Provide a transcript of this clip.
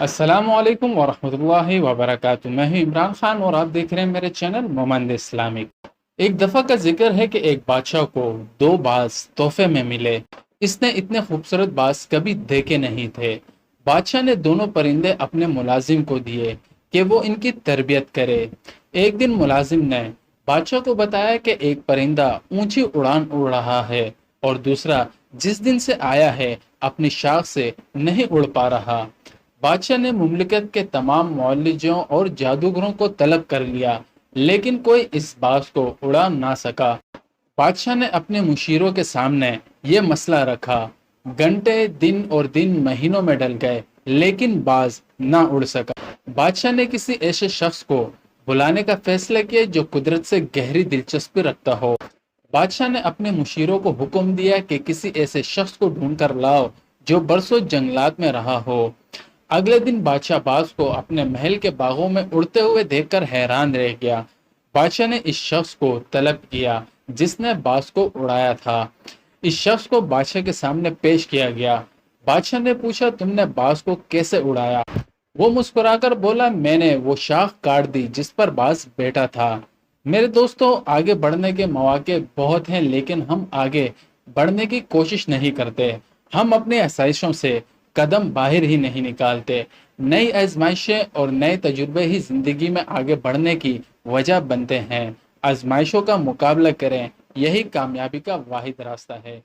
السلام علیکم ورحمۃ اللہ وبرکاتہ۔ میں ہوں عمران خان اور آپ دیکھ رہے ہیں میرے چینل مومند اسلامک۔ ایک دفعہ کا ذکر ہے کہ ایک بادشاہ کو دو باز تحفے میں ملے۔ اس نے اتنے خوبصورت باز کبھی دیکھے نہیں تھے۔ بادشاہ نے دونوں پرندے اپنے ملازم کو دیے کہ وہ ان کی تربیت کرے۔ ایک دن ملازم نے بادشاہ کو بتایا کہ ایک پرندہ اونچی اڑان اڑ رہا ہے اور دوسرا جس دن سے آیا ہے اپنی شاخ سے نہیں اڑ پا رہا۔ بادشاہ نے مملکت کے تمام معالجوں اور جادوگروں کو طلب کر لیا، لیکن کوئی اس باز کو اڑا نہ سکا۔ بادشاہ نے اپنے مشیروں کے سامنے یہ مسئلہ رکھا۔ گھنٹے دن اور دن مہینوں میں ڈل گئے لیکن باز نہ اڑ سکا۔ بادشاہ نے کسی ایسے شخص کو بلانے کا فیصلہ کیا جو قدرت سے گہری دلچسپی رکھتا ہو۔ بادشاہ نے اپنے مشیروں کو حکم دیا کہ کسی ایسے شخص کو ڈھونڈ کر لاؤ جو برسوں جنگلات میں رہا ہو۔ اگلے دن بادشاہ باز کو اپنے محل کے باغوں میں اڑتے ہوئے دیکھ کر حیران رہ گیا۔ بادشاہ نے اس شخص کو طلب کیا جس نے باز کو اڑایا تھا۔ اس شخص کو بادشاہ کے سامنے پیش کیا گیا۔ بادشاہ نے پوچھا، تم نے باز کو کیسے اڑایا؟ وہ مسکرا کر بولا، میں نے وہ شاخ کاٹ دی جس پر باز بیٹھا تھا۔ میرے دوستوں، آگے بڑھنے کے مواقع بہت ہیں لیکن ہم آگے بڑھنے کی کوشش نہیں کرتے۔ ہم اپنی آسائشوں سے قدم باہر ہی نہیں نکالتے۔ نئی آزمائشیں اور نئے تجربے ہی زندگی میں آگے بڑھنے کی وجہ بنتے ہیں۔ آزمائشوں کا مقابلہ کریں، یہی کامیابی کا واحد راستہ ہے۔